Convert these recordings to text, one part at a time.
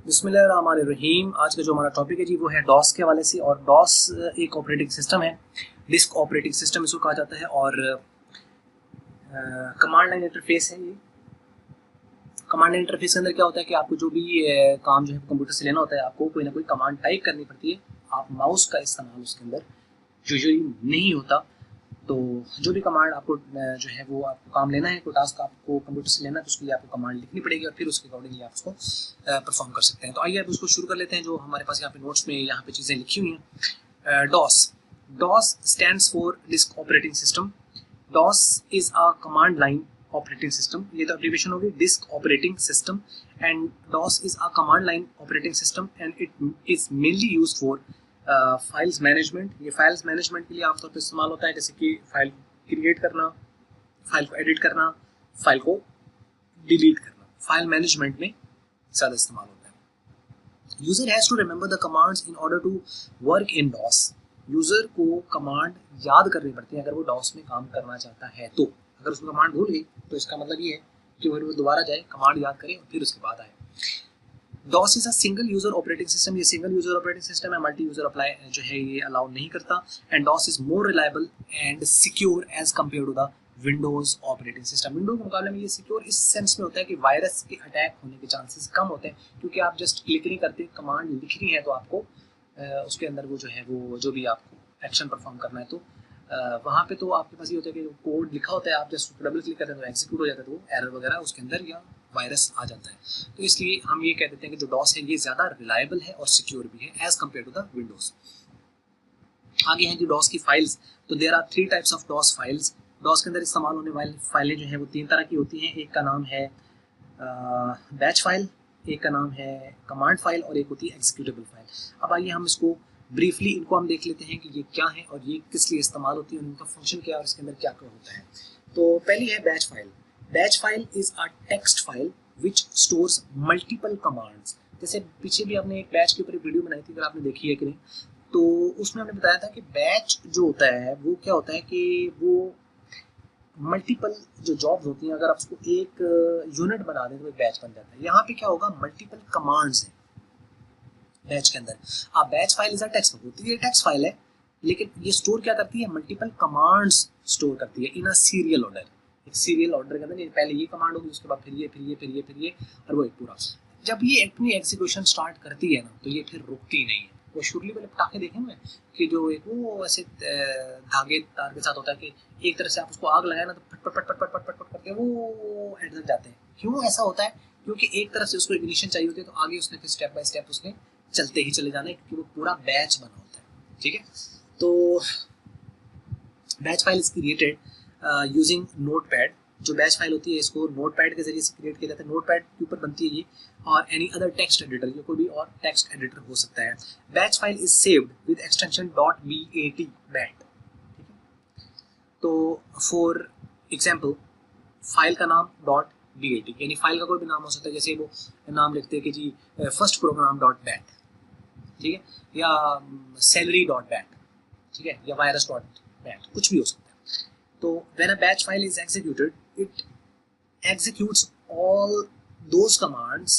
बिस्मिल्लाहिर्रहमानिर्रहीम। आज का जो हमारा टॉपिक है जी वो है डॉस के हवाले से। और डॉस एक ऑपरेटिंग सिस्टम है, डिस्क ऑपरेटिंग सिस्टम इसको कहा जाता है। और कमांड लाइन इंटरफेस है ये। कमांड लाइन इंटरफेस के अंदर क्या होता है कि आपको जो भी काम जो है कंप्यूटर से लेना होता है, आपको कोई ना कोई कमांड टाइप करनी पड़ती है। आप माउस का इस्तेमाल उसके अंदर यूजुअली नहीं होता। तो जो भी कमांड आपको जो है वो आपको काम लेना है, कोई टास्क आपको कंप्यूटर से लेना है, तो उसके लिए आपको कमांड लिखनी पड़ेगी और फिर उसके अकॉर्डिंगली आप उसको परफॉर्म कर सकते हैं। तो आइए अब उसको शुरू कर लेते हैं। जो हमारे पास यहाँ पे नोट्स में यहाँ पे चीज़ें लिखी हुई हैं। DOS DOS stands for disk operating system. DOS is a command line operating system. ये तो एब्रीविएशन होगी, disk operating system. And DOS is a command line operating system and it is mainly used for files management. ये files management के लिए आमतौर पर इस्तेमाल होता है, जैसे कि फाइल क्रिएट करना, फाइल को एडिट करना, फाइल को डिलीट करना। फाइल मैनेजमेंट में ज़्यादा इस्तेमाल होता है। User has to remember the commands in order to work in DOS. User को कमांड याद करनी पड़ती है अगर वो डॉस में काम करना चाहता है। तो अगर उसको कमांड भूल गई तो इसका मतलब ये है कि वो दोबारा जाए, कमांड याद करे और फिर उसके बाद आए। DOS is a single user operating system. ये सिंगल यूजर ऑपरेटिंग सिस्टम है, मल्टी यूजर अप्लाई जो है ये अलाउ नहीं करता। And DOS is more reliable and secure as compare to the Windows operating system. Windows के मुकाबले में ये सिक्योर इस सेंस में होता है कि वायरस के अटैक होने के चांसेस कम होते हैं, क्योंकि आप जस्ट क्लिक नहीं करते, कमांड लिखनी है तो आपको उसके अंदर वो जो है वो जो भी आपको एक्शन परफॉर्म करना है तो वहाँ पे तो आपके पास ये होता है कि कोड लिखा होता है, आप जस्ट डबल क्लिक करते हैं तो एग्जीक्यूट हो जाता है, तो एरर वगैरह उसके अंदर या वायरस आ जाता है। तो इसलिए हम ये कह देते हैं कि जो डॉस है ये ज़्यादा रिलायबल है और सिक्योर भी है as compare to the Windows. आगे हैं जी डॉस की फाइल्स। तो there are 3 types of DOS files. DOS के अंदर इस्तेमाल होने वाली फाइलें जो हैं वो 3 तरह की होती हैं। एक का नाम है बैच फाइल, एक का नाम है कमांड फाइल और एक होती है एग्जीक्यूटेबल फाइल। अब आइए हम इसको ब्रीफली इनको हम देख लेते हैं कि ये क्या है और ये किस लिए इस्तेमाल होती है, उनका फंक्शन क्या है और इसके अंदर क्या क्या होता है। तो पहली है batch file. Batch file is a text file which stores multiple commands. जैसे पीछे भी आपने एक बैच के ऊपर एक वीडियो बनाई थी, अगर आपने देखी है कि नहीं, तो उसमें हमने बताया था कि बैच जो होता है वो क्या होता है कि वो मल्टीपल जो जॉब्स होती हैं, अगर आप उसको एक यूनिट बना दें तो एक बैच बन जाता है। यहाँ पे क्या होगा, मल्टीपल कमांड्स हैं बैच के अंदर। आप batch file is a text होती है, ये टेक्स्ट फाइल है, लेकिन ये स्टोर क्या करती है, मल्टीपल कमांड्स स्टोर करती है इन अ सीरियल ऑर्डर। एक सीरियल ऑर्डर के अंदर पहले ये कमांड होगी, उसके बाद फिर ये फिर ये फिर ये फिर ये और वो एक पूरा। जब ये अपनी एग्जीक्यूशन स्टार्ट करती है ना तो ये फिर रुकती नहीं है। वो शुरुआती वाले पटाखे देखे हुए कि जो एक वो ऐसे धागे तार के साथ होता है कि एक तरह से आप उसको आग लगाए ना तो पट पट पट पट पट पट पट करके वो एंड तक जाते हैं। क्यों ऐसा होता है, क्योंकि एक तरफ से उसको इग्निशन चाहिए होती है, तो आगे उसने फिर स्टेप बाय स्टेप उसने चलते ही चले जाना है, क्योंकि वो पूरा बैच बना होता है। ठीक है, तो batch file is created using notepad. जो बैच फाइल होती है इसको नोटपैड के जरिए से क्रिएट किया जाता है। नोटपैड के ऊपर बनती है ये, और एनी अदर टेक्स्ट एडिटर, ये कोई भी और टेक्स्ट एडिटर हो सकता है। Batch file is saved with extension .bat bat. ठीक है, तो फॉर एग्जांपल फाइल का नाम .bat, यानी फाइल का कोई भी नाम हो सकता है। जैसे वो नाम लिखते हैं कि जी फर्स्ट प्रोग्राम .bat, ठीक है, या सैलरी .bat, ठीक है, या वायरस .bat, कुछ भी हो सकता है। तो when a batch file is executed, it executes all those commands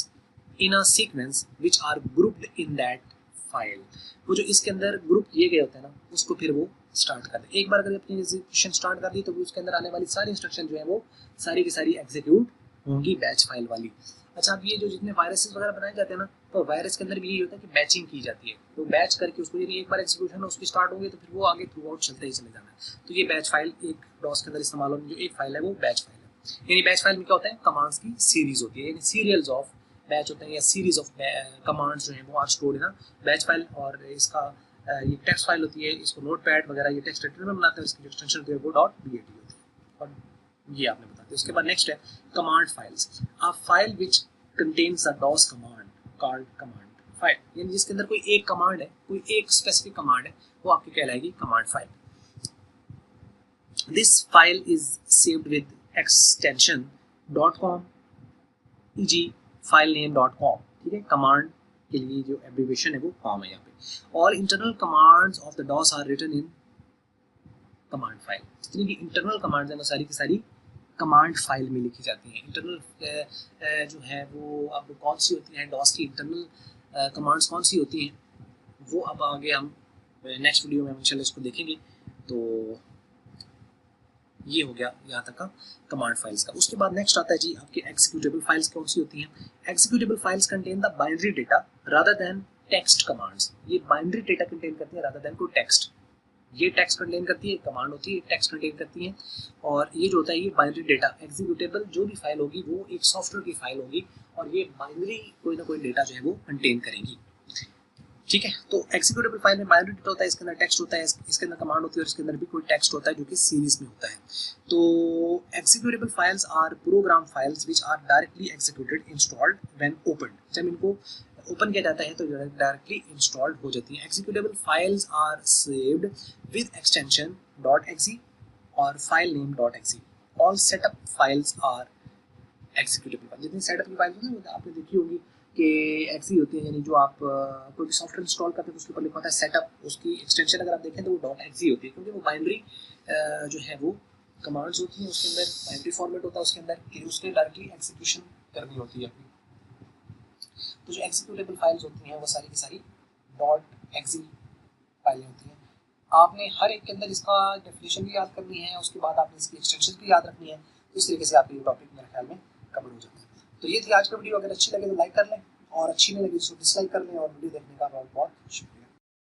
in a sequence which are grouped in that file। वो जो इसके अंदर ग्रुप किए गए होते हैं ना, उसको फिर वो स्टार्ट कर दे। एक बार अगर अपनी एग्जीक्यूशन स्टार्ट कर दी तो उसके अंदर आने वाली सारी इंस्ट्रक्शन जो है वो सारी की सारी एग्जीक्यूट होंगी बैच फाइल वाली। अच्छा, अब ये जो जितने वायरसेस वगैरह बनाए जाते हैं ना, तो वायरस के अंदर भी यही होता है कि बैचिंग की जाती है। तो बैच करके उसको, यानी एक बार एग्जीक्यूशन उसकी स्टार्ट होगी तो फिर वो आगे थ्रू आउट चलते ही चले जाना है। तो ये बैच फाइल एक डॉस के अंदर इस्तेमाल होने जो एक फाइल है वो बैच फाइल है। यानी बैच फाइल में क्या होता है, कमांड्स की सीरीज होती है, यानी सीरियल्स ऑफ बैच होते हैं या सीरीज ऑफ कमांड्स जो है वो are stored in batch file. और इसका ये टेक्स्ट फाइल होती है, इसको नोटपैड वगैरह ये टेक्स्ट एडिटर में बनाते हैं, इसकी जो एक्सटेंशन होती है वो .bat होती है। और ये आपने बता दिया। उसके बाद नेक्स्ट है command files. A file which contains a DOS command called command file, यानी जिसके अंदर कोई एक कमांड है, कोई एक स्पेसिफिक कमांड है, वो आपकी कहलाएगी command file. This file is saved with extension .com e.g. filename.com। ठीक है, कमांड के लिए जो एब्रीविएशन है वो कॉम है यहाँ पे। और internal commands of the DOS are written in command file. जितनी भी इंटरनल कमांड्स हैं वो सारी की सारी कमांड फाइल में लिखी जाती हैं। इंटरनल जो है वो अब कौन सी होती हैं, डॉस की इंटरनल कमांड्स कौन सी होती हैं, वो अब आगे हम नेक्स्ट वीडियो में इंशाल्लाह इसको देखेंगे। तो ये हो गया यहाँ तक का कमांड फाइल्स का। उसके बाद नेक्स्ट आता है जी आपके एग्जीक्यूटेबल फाइल्स कौन सी होती हैं। Executable files contain the binary data rather than text commands. ये बाइनरी डेटा कंटेन करती है रादर देन कोई टेक्स्ट। ये टेक्स्ट कंटेन करती है, कमांड होती है, टेक्स्ट कंटेन करती है। और ये जो होता है ये बाइनरी डेटा, एग्जीक्यूटेबल जो भी फाइल होगी वो एक सॉफ्टवेयर की फाइल होगी और ये बाइनरी कोई ना कोई डेटा जो है वो कंटेन करेगी। ठीक है, तो एग्जीक्यूटेबल फाइल में बाइनरी डेटा होता है, इसके अंदर टेक्स्ट होता है, इसके अंदर कमांड होती है और इसके अंदर भी कोई टेक्स्ट होता है जो कि सीरीज में होता है। तो executable files are program files which are directly executed installed when open. जब इनको ओपन किया जाता है तो डायरेक्टली इंस्टॉल्ड हो जाती है। Executable files are saved with extension .exe और file name .exe। All setup files are executable file. जितनी सेटअप की फाइल होती है आपने देखी होगी कि एक्सी होती है, यानी जो आप कोई भी सॉफ्टवेयर इंस्टॉल करते हैं तो उसके ऊपर लिखा होता है सेटअप, उसकी एक्सटेंशन अगर आप देखें तो वो .exe होती है, क्योंकि वो बाइनरी जो है वो कमांड्स होती हैं, उसके अंदर बाइनरी फॉर्मेट होता है, उसके अंदर कि उसके डायरेक्टली एग्जीक्यूशन करनी होती है अपनी। तो जो एग्जीक्यूटेबल फाइल्स होती हैं वो सारी की सारी .exe फाइलें होती हैं। आपने हर एक के अंदर इसका डेफिनेशन भी याद करनी है, उसके बाद आपने इसकी एक्सटेंशन भी याद रखनी है। तो इस तरीके से आपकी टॉपिक मेरे ख्याल में कवर हो जाता है। तो ये थी आज का वीडियो। अगर अच्छी लगे तो लाइक कर लें और अच्छी नहीं लगी तो डिसलाइक कर लें। और वीडियो देखने का बहुत बहुत शुक्रिया।